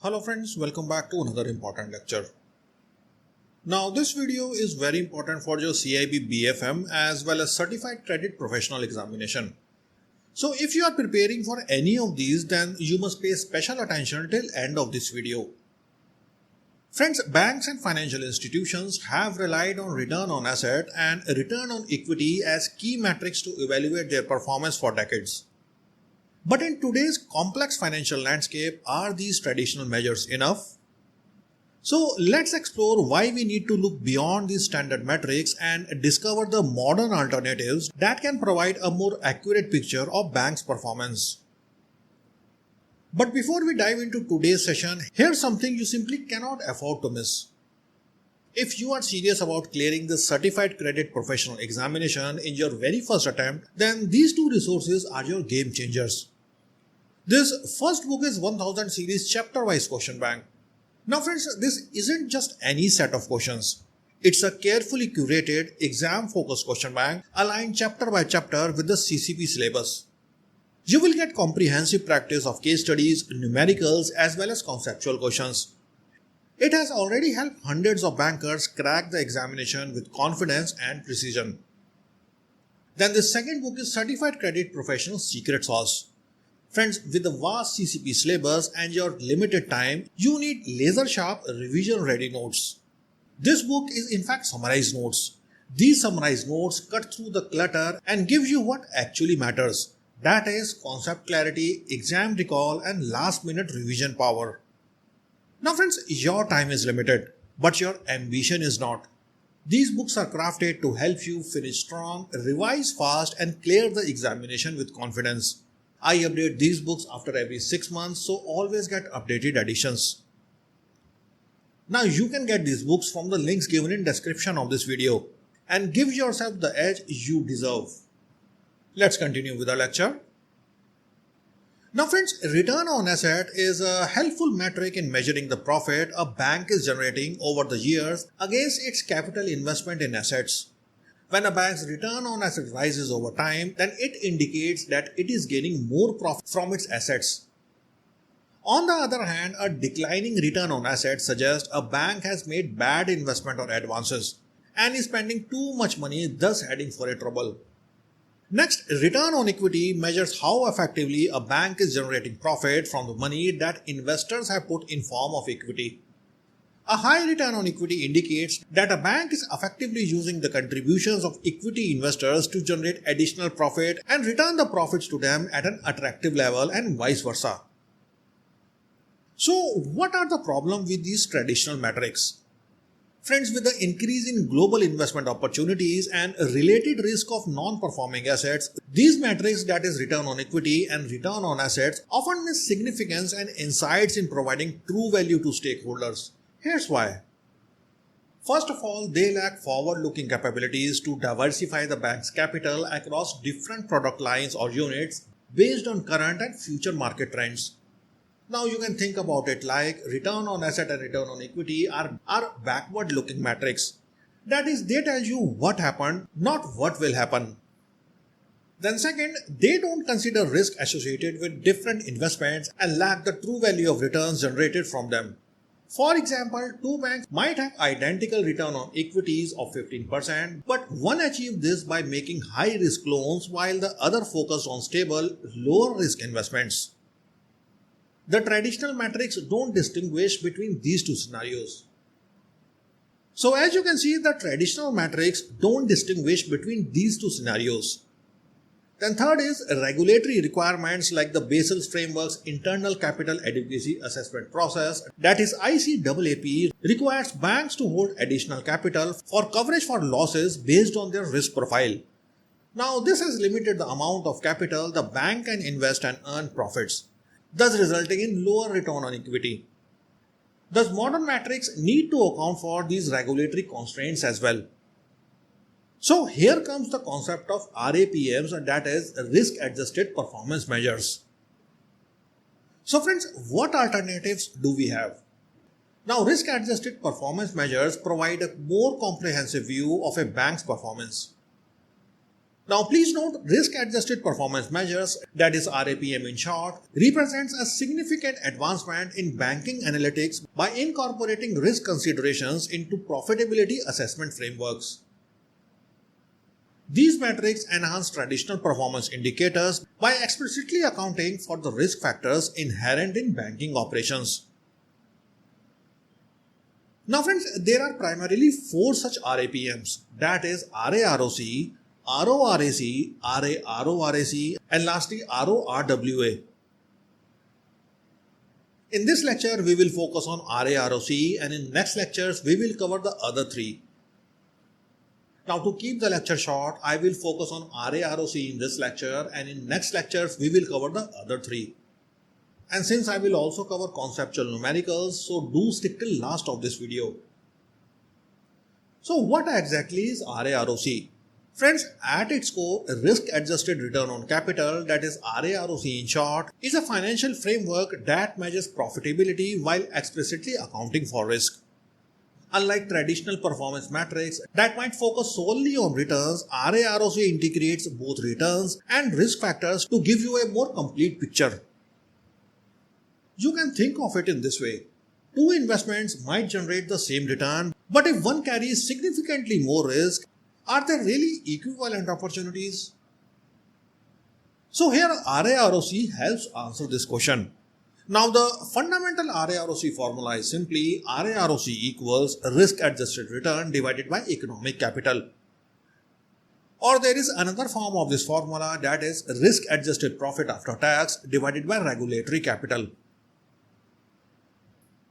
Hello friends, welcome back to another important lecture. Now this video is very important for your CAIIB BFM as well as Certified Credit Professional Examination. So if you are preparing for any of these, then you must pay special attention till end of this video. Friends, banks and financial institutions have relied on return on asset and return on equity as key metrics to evaluate their performance for decades. But in today's complex financial landscape, are these traditional measures enough? So let's explore why we need to look beyond these standard metrics and discover the modern alternatives that can provide a more accurate picture of banks' performance. But before we dive into today's session, here's something you simply cannot afford to miss. If you are serious about clearing the Certified Credit Professional Examination in your very first attempt, then these two resources are your game changers. This first book is 1000 series chapter-wise question bank. Now friends, this isn't just any set of questions. It's a carefully curated, exam-focused question bank aligned chapter by chapter with the CCP syllabus. You will get comprehensive practice of case studies, numericals as well as conceptual questions. It has already helped hundreds of bankers crack the examination with confidence and precision. Then the second book is Certified Credit Professional Secret Sauce. Friends, with the vast CCP syllabus and your limited time, you need laser-sharp revision-ready notes. This book is in fact summarized notes. These summarized notes cut through the clutter and give you what actually matters. That is concept clarity, exam recall and last-minute revision power. Now friends, your time is limited, but your ambition is not. These books are crafted to help you finish strong, revise fast and clear the examination with confidence. I update these books after every 6 months, so always get updated editions. Now you can get these books from the links given in description of this video and give yourself the edge you deserve. Let's continue with the lecture. Now friends, return on asset is a helpful metric in measuring the profit a bank is generating over the years against its capital investment in assets. When a bank's return on asset rises over time, then it indicates that it is gaining more profit from its assets. On the other hand, a declining return on assets suggests a bank has made bad investment or advances and is spending too much money, thus heading for a trouble. Next, return on equity measures how effectively a bank is generating profit from the money that investors have put in form of equity. A high return on equity indicates that a bank is effectively using the contributions of equity investors to generate additional profit and return the profits to them at an attractive level and vice versa. So, what are the problems with these traditional metrics? Friends, with the increase in global investment opportunities and related risk of non-performing assets, these metrics, that is return on equity and return on assets, often miss significance and insights in providing true value to stakeholders. Here's why. First of all, they lack forward-looking capabilities to diversify the bank's capital across different product lines or units based on current and future market trends. Now you can think about it like return on asset and return on equity are backward-looking metrics. That is, they tell you what happened, not what will happen. Then second, they don't consider risk associated with different investments and lack the true value of returns generated from them. For example, two banks might have identical return on equities of 15%, but one achieved this by making high-risk loans while the other focused on stable, lower-risk investments. The traditional metrics don't distinguish between these two scenarios. So as you can see, the traditional metrics don't distinguish between these two scenarios. Then third is regulatory requirements like the Basel framework's internal capital adequacy assessment process, that is ICAAP, requires banks to hold additional capital for coverage for losses based on their risk profile. Now this has limited the amount of capital the bank can invest and earn profits, thus resulting in lower return on equity. Thus modern metrics need to account for these regulatory constraints as well. So here comes the concept of RAPMs, and that is risk-adjusted performance measures. So friends, what alternatives do we have? Now risk-adjusted performance measures provide a more comprehensive view of a bank's performance. Now please note, risk-adjusted performance measures, that is RAPM in short, represents a significant advancement in banking analytics by incorporating risk considerations into profitability assessment frameworks. These metrics enhance traditional performance indicators by explicitly accounting for the risk factors inherent in banking operations. Now friends, there are primarily 4 such RAPMs, that is RAROC, RORAC, RARORAC, and lastly RORWA. In this lecture, we will focus on RAROC, and in next lectures, we will cover the other 3. Now to keep the lecture short, I will focus on RAROC in this lecture, and in next lectures, we will cover the other 3. And since I will also cover conceptual numericals, so do stick till last of this video. So what exactly is RAROC? Friends, at its core, risk-adjusted return on capital, that is RAROC in short, is a financial framework that measures profitability while explicitly accounting for risk. Unlike traditional performance metrics that might focus solely on returns, RAROC integrates both returns and risk factors to give you a more complete picture. You can think of it in this way. 2 investments might generate the same return, but if one carries significantly more risk, are there really equivalent opportunities? So here RAROC helps answer this question. Now the fundamental RAROC formula is simply RAROC equals risk-adjusted return divided by economic capital. Or there is another form of this formula, that is risk-adjusted profit after tax divided by regulatory capital.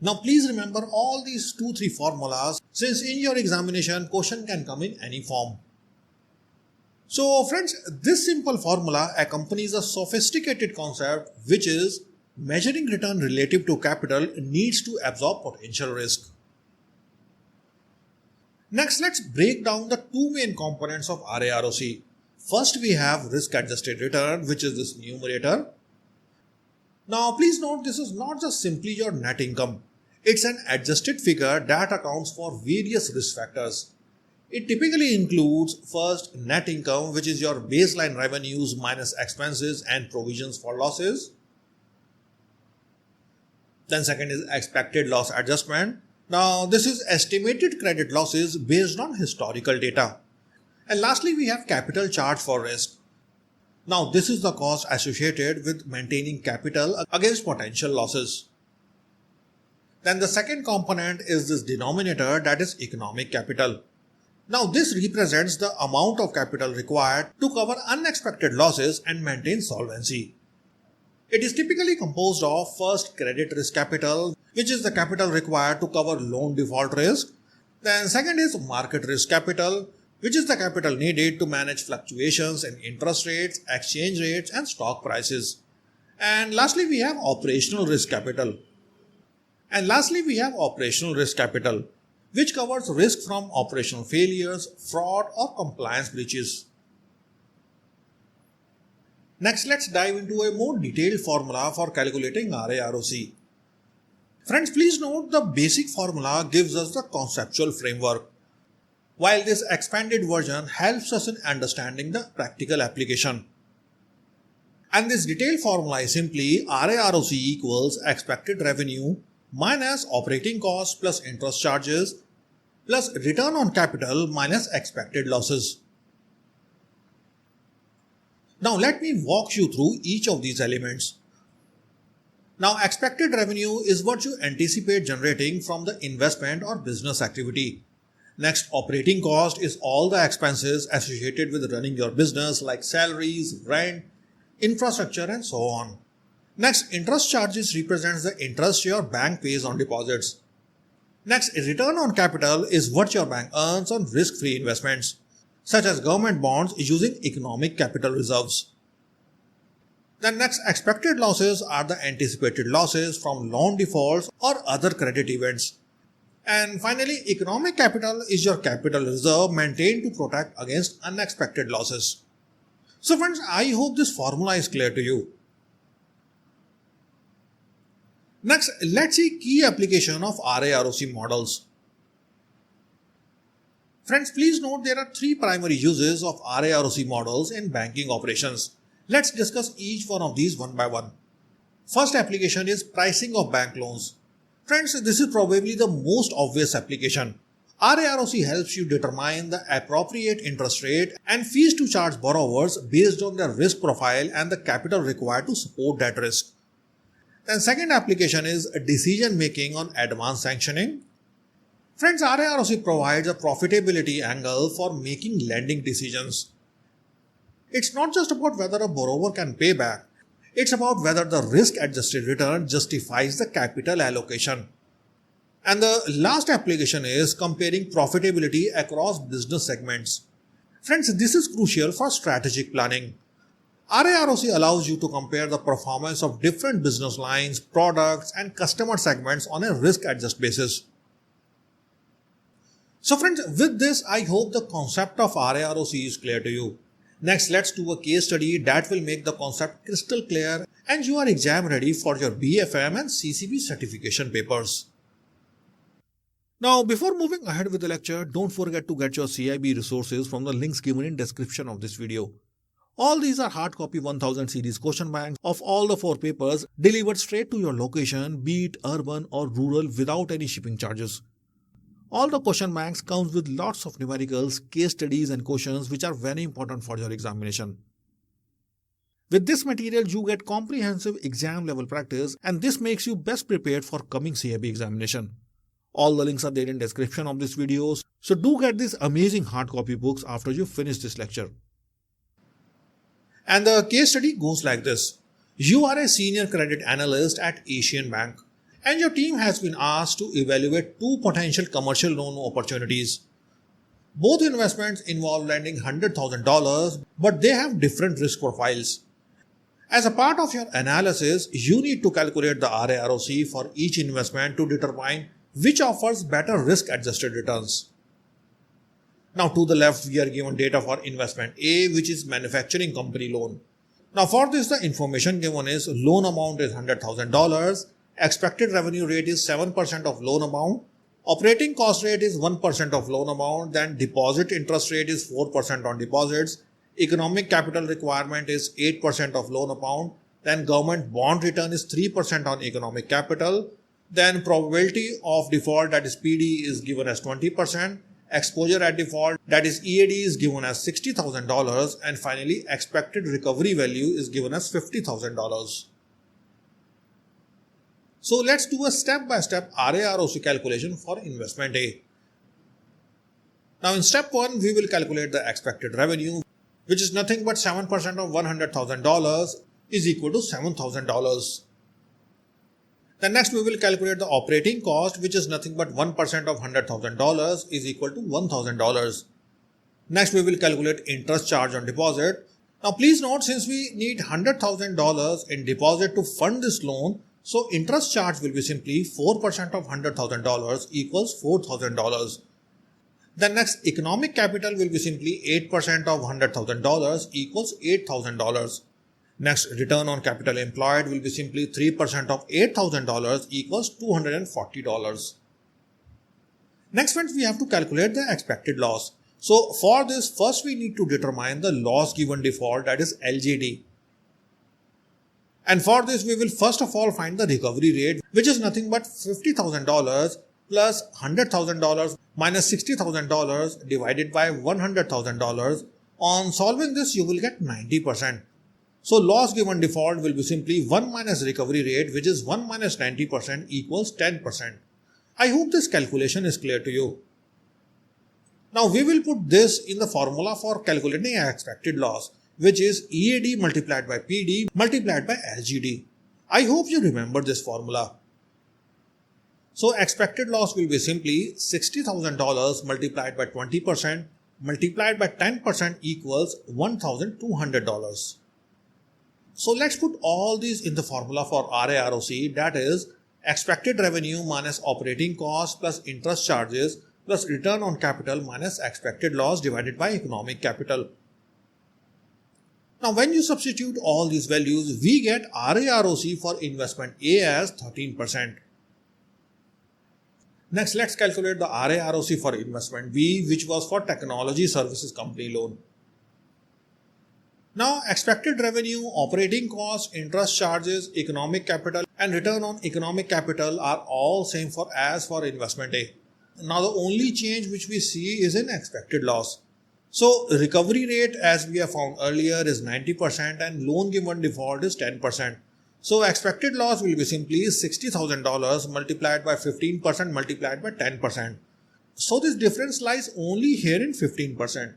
Now please remember all these 2-3 formulas, since in your examination question can come in any form. So friends, this simple formula accompanies a sophisticated concept, which is measuring return relative to capital needs to absorb potential risk. Next, let's break down the 2 main components of RAROC. First, we have risk-adjusted return, which is this numerator. Now please note, this is not just simply your net income. It's an adjusted figure that accounts for various risk factors. It typically includes first net income, which is your baseline revenues minus expenses and provisions for losses. Then second is expected loss adjustment. Now this is estimated credit losses based on historical data. And lastly, we have capital charge for risk. Now this is the cost associated with maintaining capital against potential losses. Then the second component is this denominator, that is economic capital. Now this represents the amount of capital required to cover unexpected losses and maintain solvency. It is typically composed of first credit risk capital, which is the capital required to cover loan default risk. Then second is market risk capital, which is the capital needed to manage fluctuations in interest rates, exchange rates and stock prices. And lastly, we have operational risk capital. Which covers risk from operational failures, fraud or compliance breaches. Next, let's dive into a more detailed formula for calculating RAROC. Friends, please note the basic formula gives us the conceptual framework, while this expanded version helps us in understanding the practical application. And this detailed formula is simply RAROC equals expected revenue minus operating costs plus interest charges plus return on capital minus expected losses. Now let me walk you through each of these elements. Now expected revenue is what you anticipate generating from the investment or business activity. Next, operating cost is all the expenses associated with running your business like salaries, rent, infrastructure and so on. Next, interest charges represents the interest your bank pays on deposits. Next, return on capital is what your bank earns on risk-free investments, such as government bonds using economic capital reserves. Then next, expected losses are the anticipated losses from loan defaults or other credit events. And finally, economic capital is your capital reserve maintained to protect against unexpected losses. So friends, I hope this formula is clear to you. Next, let's see key application of RAROC models. Friends, please note there are three primary uses of RAROC models in banking operations. Let's discuss each one of these one by one. First application is pricing of bank loans. Friends, this is probably the most obvious application. RAROC helps you determine the appropriate interest rate and fees to charge borrowers based on their risk profile and the capital required to support that risk. Then second application is decision making on advance sanctioning. Friends, RAROC provides a profitability angle for making lending decisions. It's not just about whether a borrower can pay back. It's about whether the risk-adjusted return justifies the capital allocation. And the last application is comparing profitability across business segments. Friends, this is crucial for strategic planning. RAROC allows you to compare the performance of different business lines, products, and customer segments on a risk-adjusted basis. So friends, with this, I hope the concept of RAROC is clear to you. Next, let's do a case study that will make the concept crystal clear and you are exam ready for your BFM and CCP certification papers. Now, before moving ahead with the lecture, don't forget to get your CAIIB resources from the links given in description of this video. All these are hard copy 1000 series question banks of all the 4 papers delivered straight to your location, be it urban or rural, without any shipping charges. All the question banks comes with lots of numericals, case studies and questions which are very important for your examination. With this material, you get comprehensive exam level practice and this makes you best prepared for coming CAIIB examination. All the links are there in description of this video, so do get these amazing hard copy books after you finish this lecture. And the case study goes like this. You are a senior credit analyst at Asian Bank and your team has been asked to evaluate 2 potential commercial loan opportunities. Both investments involve lending $100,000, but they have different risk profiles. As a part of your analysis, you need to calculate the RAROC for each investment to determine which offers better risk-adjusted returns. Now to the left, we are given data for investment A, which is manufacturing company loan. Now for this, the information given is loan amount is $100,000, expected revenue rate is 7% of loan amount, operating cost rate is 1% of loan amount, then deposit interest rate is 4% on deposits, economic capital requirement is 8% of loan amount, then government bond return is 3% on economic capital, then probability of default, that is PD, is given as 20%, exposure at default, that is EAD, is given as $60,000, and finally expected recovery value is given as $50,000. So let's do a step-by-step RAROC calculation for investment A. Now in step 1, we will calculate the expected revenue, which is nothing but 7% of $100,000 is equal to $7,000. Then next we will calculate the operating cost, which is nothing but 1% of $100,000 is equal to $1,000. Next we will calculate interest charge on deposit. Now please note, since we need $100,000 in deposit to fund this loan, so interest charge will be simply 4% of $100,000 equals $4,000. Then next, economic capital will be simply 8% of $100,000 equals $8,000. Next, return on capital employed will be simply 3% of $8,000 equals $240. Next, friends, we have to calculate the expected loss. So for this, first we need to determine the loss given default, that is LGD. And for this, we will first of all find the recovery rate, which is nothing but $50,000 plus $100,000 minus $60,000 divided by $100,000. On solving this, you will get 90%. So loss given default will be simply 1 minus recovery rate, which is 1 minus 90% equals 10%. I hope this calculation is clear to you. Now we will put this in the formula for calculating expected loss, which is EAD multiplied by PD multiplied by LGD. I hope you remember this formula. So expected loss will be simply $60,000 multiplied by 20% multiplied by 10% equals $1,200. So let's put all these in the formula for RAROC, that is expected revenue minus operating cost plus interest charges plus return on capital minus expected loss divided by economic capital. Now when you substitute all these values, we get RAROC for investment A as 13%. Next, let's calculate the RAROC for investment B, which was for technology services company loan. Now, expected revenue, operating costs, interest charges, economic capital and return on economic capital are all same as for investment A. Now, the only change which we see is in expected loss. So, recovery rate as we have found earlier is 90% and loan given default is 10%. So, expected loss will be simply $60,000 multiplied by 15% multiplied by 10%. So, this difference lies only here in 15%.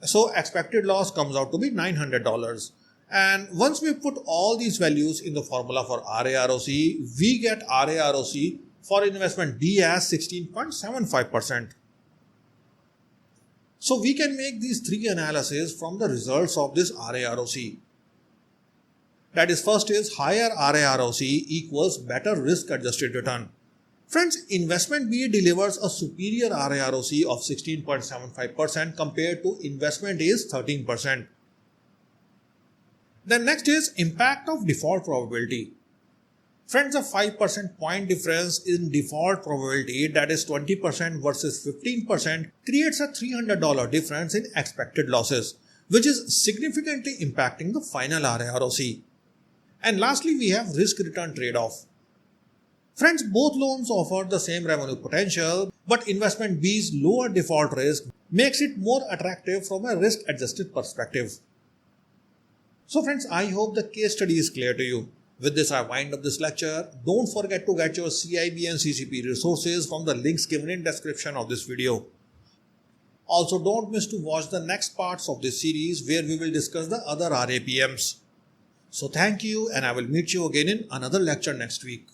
So, expected loss comes out to be $900. And once we put all these values in the formula for RAROC, we get RAROC for investment D as 16.75%. So, we can make these three analyses from the results of this RAROC. That is, first is higher RAROC equals better risk adjusted return. Friends, investment B delivers a superior RAROC of 16.75% compared to investment A's 13%. Then next is impact of default probability. Friends, a 5% point difference in default probability, that is 20% versus 15%, creates a $300 difference in expected losses, which is significantly impacting the final RAROC. And lastly, we have risk return trade-off. Friends, both loans offer the same revenue potential, but investment B's lower default risk makes it more attractive from a risk adjusted perspective. So friends, I hope the case study is clear to you. With this, I wind up this lecture. Don't forget to get your CAIIB and CCP resources from the links given in description of this video. Also, don't miss to watch the next parts of this series where we will discuss the other RAPMs. So thank you, and I will meet you again in another lecture next week.